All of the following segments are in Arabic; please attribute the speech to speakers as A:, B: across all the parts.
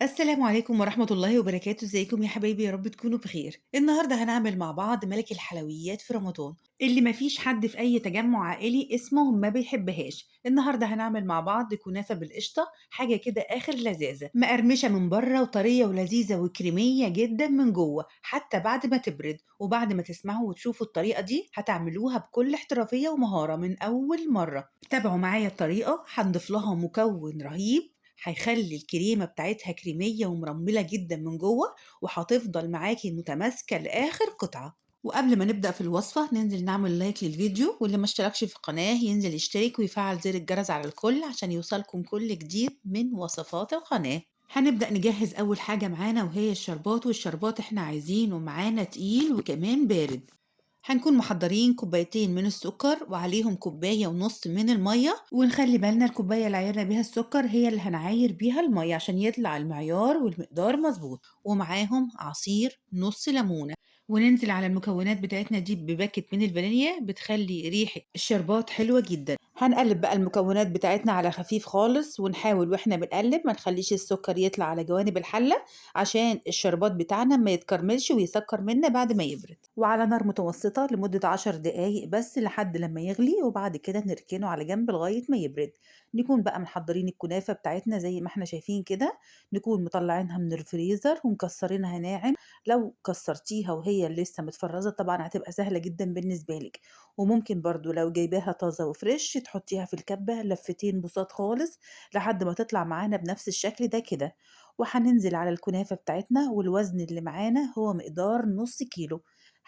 A: السلام عليكم ورحمة الله وبركاته، ازيكم يا حبايبي؟ يا رب تكونوا بخير. النهارده هنعمل مع بعض ملك الحلويات في رمضان، اللي مفيش حد في أي تجمع عائلي اسمه ما بيحبهاش. النهارده هنعمل مع بعض كنافة بالقشطة، حاجة كده آخر لذاذة، مقرمشة من بره وطرية ولذيذة وكريمية جدا من جوه حتى بعد ما تبرد. وبعد ما تسمعوا وتشوفوا الطريقة دي هتعملوها بكل احترافية ومهارة من أول مرة. تابعوا معايا الطريقة، هنضيف لها مكون رهيب هيخلّي الكريمة بتاعتها كريمية ومرمّلة جدًا من جوّه، وهتفضل معاكِ متماسكة لآخر قطعة. وقبل ما نبدأ في الوصفة ننزل نعمل لايك للفيديو، واللي ما اشتركش في القناة ينزل يشترك ويفعّل زر الجرس على الكل عشان يوصلكم كل جديد من وصفات القناة. هنبدأ نجهّز أول حاجة معانا وهي الشربات، والشربات إحنا عايزينه معانا تقيل وكمان بارد. هنكون محضرين كوبايتين من السكر وعليهم كوباية ونص من المية، ونخلي بالنا الكوباية اللي عايرنا بيها السكر هي اللي هنعاير بيها المية عشان يطلع المعيار والمقدار مظبوط. ومعاهم عصير نص ليمونة، وننزل على المكونات بتاعتنا دي بباكت من الفانيليا بتخلي ريحة الشربات حلوة جدا. هنقلب بقى المكونات بتاعتنا على خفيف خالص، ونحاول واحنا بنقلب ما نخليش السكر يطلع على جوانب الحلة عشان الشربات بتاعنا ما يتكرملش ويسكر منا بعد ما يبرد. وعلى نار متوسطة لمدة 10 دقايق بس لحد لما يغلي، وبعد كده نركنه على جنب لغاية ما يبرد. نكون بقى محضرين الكنافة بتاعتنا زي ما احنا شايفين كده، نكون مطلعينها من الفريزر ومكسرينها ناعم. لو كسرتيها وهي لسه متفرزة طبعا هتبقى سهلة جدا بالنسبة لك. وممكن برضو لو جايباها طازة وفريش تحطيها في الكبة لفتين بساط خالص لحد ما تطلع معانا بنفس الشكل ده كده. وهننزل على الكنافة بتاعتنا، والوزن اللي معانا هو مقدار نص كيلو.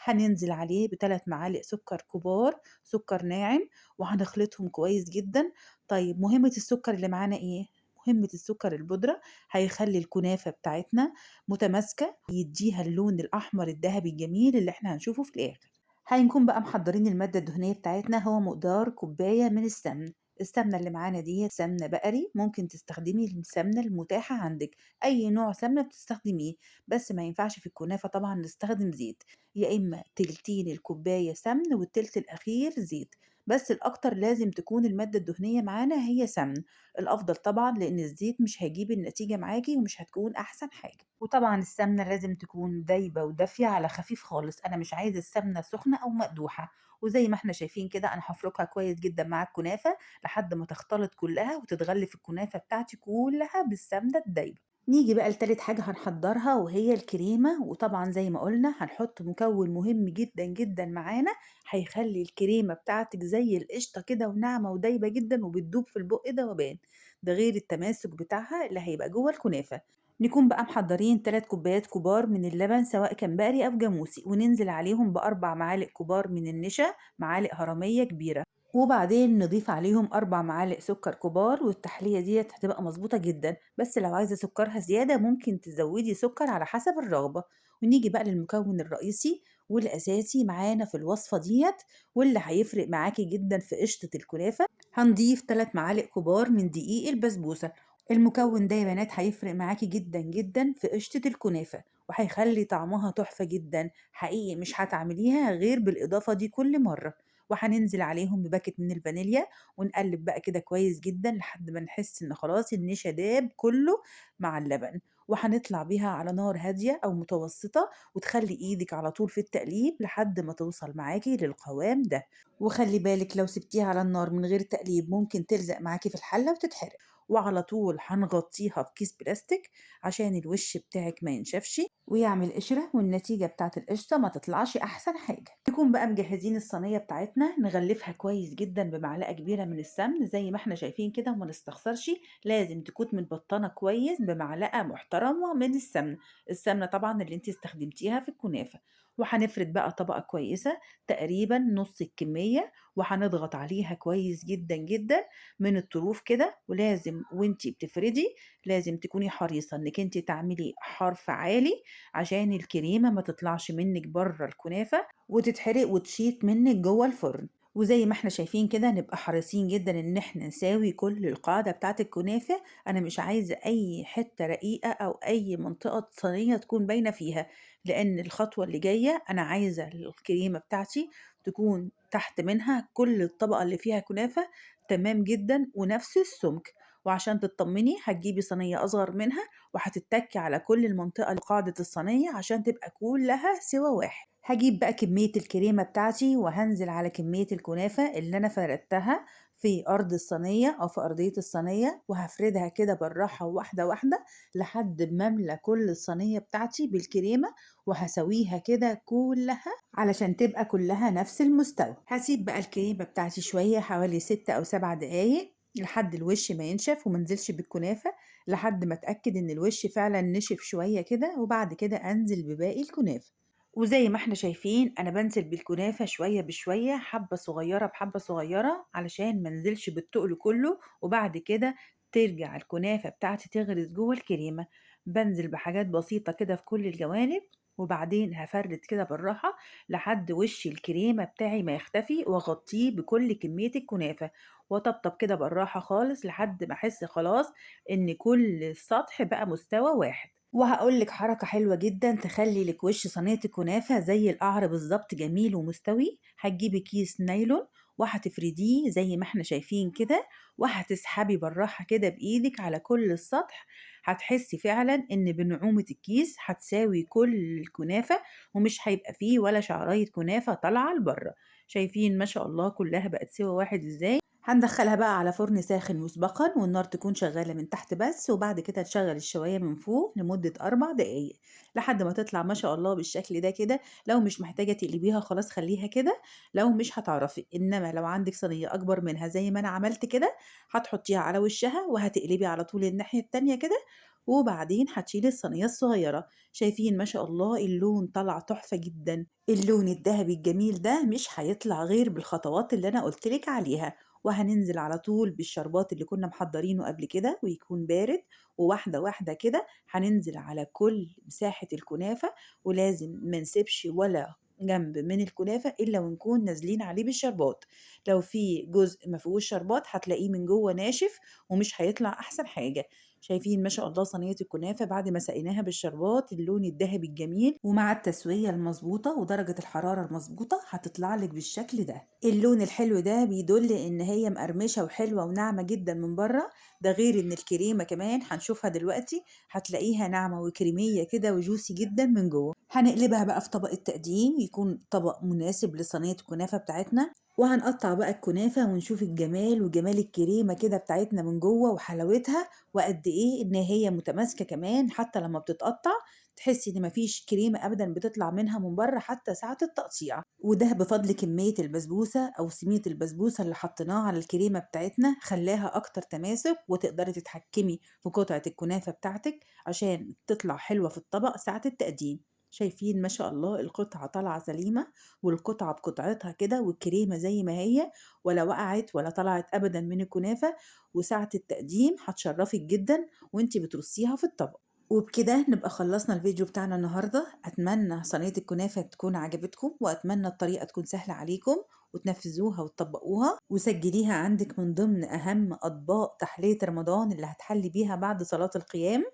A: هننزل عليه ب3 معالق سكر كبار، سكر ناعم، وهنخلطهم كويس جدًا. طيب مهمة السكر اللي معانا إيه؟ مهمة السكر البودرة هيخلّي الكنافة بتاعتنا متماسكة، يدّيها اللون الأحمر الدهبي الجميل اللي إحنا هنشوفه في الآخر. هنكون بقى محضّرين المادة الدهنية بتاعتنا، هو مقدار كوباية من السمن. السمنة اللي معانا ديّة سمنة بقري، ممكن تستخدمي السمنة المتاحة عندِك، أي نوع سمنة بتستخدميه، بس ما ينفعش في الكنافة طبعًا نستخدم زيت. يا إما تلتين الكوباية سمن والتلت الأخير زيت، بس الأكتر لازم تكون المادة الدهنية معانا هي سمن. الأفضل طبعًا لأن الزيت مش هيجيب النتيجة معاكِ ومش هتكون أحسن حاجة. وطبعًا السمنة لازم تكون دايبة ودافية على خفيف خالص، أنا مش عايزة السمنة سخنة أو مقدوحة. وزي ما إحنا شايفين كده أنا هافركها كويس جدًا مع الكنافة لحد ما تختلط كلها وتتغلف الكنافة بتاعتي كلها بالسمنة الدايبة. نيجي بقى لتالت حاجة هنحضّرها وهي الكريمة، وطبعًا زي ما قُلنا هنحط مكوِّن مهم جدًا، جدًا معانا، هيخلّي الكريمة بتاعتِك زي القشطة كده وناعمة ودايبة جدًا وبتدوب في البُق دوبان، ده غير التماسك بتاعها اللي هيبقى جوّه الكنافة. نكون بقى محضّرين 3 كوبايات كبار من اللبن سواء كان بقري أو جاموسي، وننزل عليهم ب4 معالق كبار من النشا، معالق هرمية كبيرة. وبعدين نضيف عليهم 4 معالق سكر كبار، والتحلية ديّة هتبقى مضبوطة جدًا، بس لو عايزة سكرها زيادة ممكن تزوّدي سكر على حسب الرغبة. ونيجي بقى للمكون الرئيسي والأساسي معانا في الوصفة ديّة، واللي هيفرق معاكِ جدًا في قشطة الكنافة، هنضيف 3 معالق كبار من دقيق البسبوسة. المكون ده يا بنات هيفرق معاكِ جدًا، جدًا في قشطة الكنافة، وهيخلّي طعمها تحفة جدًا، حقيقي مش هتعمليها غير بالإضافة دي كل مرّة. وهننزل عليهم بباكت من الفانيليا، ونقلب بقى كده كويس جدًا لحد ما نحس إن خلاص النشا داب كله مع اللبن. وهنطلع بيها على نار هادية أو متوسطة، وتخلّي إيدِك على طول في التقليب لحد ما توصل معاكِ للقوام ده. وخلّي بالِك لو سبتيها على النار من غير تقليب ممكن تلزق معاكِ في الحلة وتتحرق. وعلى طول هنغطيها بكيس بلاستيك عشان الوش بتاعِك ما ينشفش ويعمل قشرة، والنتيجة بتاعة القشطة ما تطلعش أحسن حاجة. نكون بقى مجهزين الصينية بتاعتنا، نغلفها كويس جدًا بمعلقة كبيرة من السمن زي ما إحنا شايفين كده وما نستخسرش، لازم تكون متبطنة كويس بمعلقة محترمة من السمن، السمنة طبعًا اللي أنتِ استخدمتيها في الكنافة. وهنفرد بقى طبقة كويسة تقريبًا نُص الكمية، وهنضغط عليها كويس جدًا، جدًا من الطروف كده. ولازم وأنتِ بتفردي لازم تكوني حريصة إنِّك أنتِ تعملي حرف عالي عشان الكريمة ما تطلعش منِّك برّه الكنافة وتتحرق وتشيط منِّك جوّه الفرن. وزي ما إحنا شايفين كده نبقى حريصين جدًا إن إحنا نساوي كل القاعدة بتاعة الكنافة، أنا مش عايزة أي حتّة رقيقة أو أي منطقة صينية تكون باينة فيها، لإن الخطوة اللي جاية أنا عايزة الكريمة بتاعتي تكون تحت منها كل الطبقة اللي فيها كنافة تمام جدًا ونفس السُمك. وعشان تطمني هتجيبي صينية أصغر منها وهتتّكي على كل المنطقة لقاعدة الصينية عشان تبقى كلها سِوَى واحد. هاجيب بقى كمية الكريمة بتاعتي وهانزل على كمية الكنافة اللي أنا فردتها في أرض الصينية أو في أرضية الصينية، وهافردها كده بالراحة واحدة واحدة لحد ما أملى كل الصينية بتاعتي بالكريمة، وهاسويها كده كلها علشان تبقى كلها نفس المستوى. هاسيب بقى الكريمة بتاعتي شوية حوالي 6 أو 7 دقايق لحد الوش ما ينشف ومنزلش بالكنافة لحد ما أتأكد إن الوش فعلا نشف شوية كده، وبعد كده أنزل بباقي الكنافة. وزي ما احنا شايفين أنا بنزل بالكنافة شوية بشوية، حبة صغيرة بحبة صغيرة علشان منزلش بالتقل كله، وبعد كده ترجع الكنافة بتاعتي تغرز جوه الكريمة. بنزل بحاجات بسيطة كده في كل الجوانب، وبعدين هفرد كده بالراحة لحد وش الكريمة بتاعي ما يختفي، واغطيه بكل كمية الكنافة، واطبطب كده بالراحة خالص لحد ما احس خلاص ان كل السطح بقى مستوى واحد. وهاقول لِك حركة حلوة جدًا تخلّي لِك وش صينية الكنافة زي القعر بالضبط جميل ومستوي. هتجيبي كيس نايلون وهتفرديه زي ما إحنا شايفين كده، وهتسحبي بالراحة كده بإيدِك على كل السطح، هتحسي فعلًا إن بنعومة الكيس هتساوي كل الكنافة، ومش هيبقى فيه ولا شعراية كنافة طالعة لبرّه. شايفين ما شاء الله كلها بقت سِوَى واحد إزاي؟ هندخلها بقى على فرن ساخن مسبقا والنار تكون شغالة من تحت بس، وبعد كده نشغل الشواية من فوق لمدة 4 دقايق لحد ما تطلع ما شاء الله بالشكل ده كده. لو مش محتاجة تقلبيها خلاص خليها كده، لو مش هتعرفي، انما لو عندك صينية اكبر منها زي ما انا عملت كده هتحطيها على وشها وهتقلبي على طول الناحية التانية كده، وبعدين هتشيلي الصينية الصغيرة. شايفين ما شاء الله اللون طلع تحفة جدا. اللون الذهبي الجميل ده مش هيطلع غير بالخطوات اللي انا قلتلك عليها. وهننزل على طول بالشربات اللي كنا محضرينه قبل كده ويكون بارد، وواحدة واحدة كده هننزل على كل مساحة الكنافة، ولازم ما نسيبش ولا جنب من الكنافة إلا ونكون نازلين عليه بالشربات. لو في جزء ما فيهوش شربات هتلاقيه من جوه ناشف ومش هيطلع أحسن حاجة. شايفين ما شاء الله صينية الكنافة بعد ما سقيناها بالشربات اللون الذهبي الجميل، ومع التسوية المظبوطة ودرجة الحرارة المظبوطة هتطلع لك بالشكل ده. اللون الحلو ده بيدل ان هي مقرمشة وحلوة وناعمة جدا من بره، ده غير ان الكريمة كمان هنشوفها دلوقتي هتلاقيها ناعمة وكريمية كده وجوسي جدا من جوه. هنقلبها بقى في طبق التقديم يكون طبق مناسب لصينية الكنافة بتاعتنا، وهنقطع بقى الكنافة ونشوف الجمال وجمال الكريمة كده بتاعتنا من جوه وحلاوتها، وقد ايه ان هي متماسكة كمان حتى لما بتتقطع تحسي ان مفيش كريمة ابدا بتطلع منها من بره حتى ساعة التقطيع. وده بفضل كمية البسبوسة او سمية البسبوسة اللي حطيناها على الكريمة بتاعتنا، خلاها اكتر تماسك، وتقدري تتحكمي في قطعة الكنافة بتاعتك عشان تطلع حلوة في الطبق ساعة التقديم. شايفين ما شاء الله القطعة طالعة سليمة، والقطعة بقطعتها كده والكريمة زي ما هي، ولا وقعت ولا طلعت أبدا من الكنافة. وساعة التقديم هتشرفك جدا وانتي بترصيها في الطبق. وبكده نبقى خلصنا الفيديو بتاعنا النهاردة. أتمنى صينية الكنافة تكون عجبتكم، وأتمنى الطريقة تكون سهلة عليكم وتنفذوها وتطبقوها وسجليها عندك من ضمن أهم أطباق تحلية رمضان اللي هتحلي بيها بعد صلاة القيام.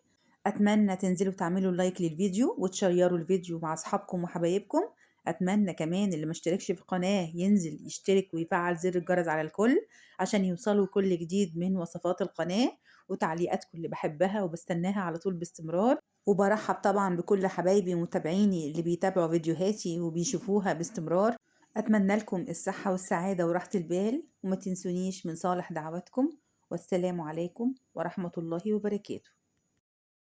A: أتمنى تنزلوا تعملوا لايك للفيديو وتشيروا الفيديو مع أصحابكم وحبايبكم. أتمنى كمان اللي مشتركش في القناة ينزل يشترك ويفعل زر الجرس على الكل عشان يوصلوا كل جديد من وصفات القناة وتعليقاتكم اللي بحبها وبستناها على طول باستمرار. وبرحب طبعا بكل حبايبي ومتابعيني اللي بيتابعوا فيديوهاتي وبيشوفوها باستمرار. أتمنى لكم الصحة والسعادة وراحة البال، وما تنسونيش من صالح دعواتكم. والسلام عليكم ورحمة الله وبركاته.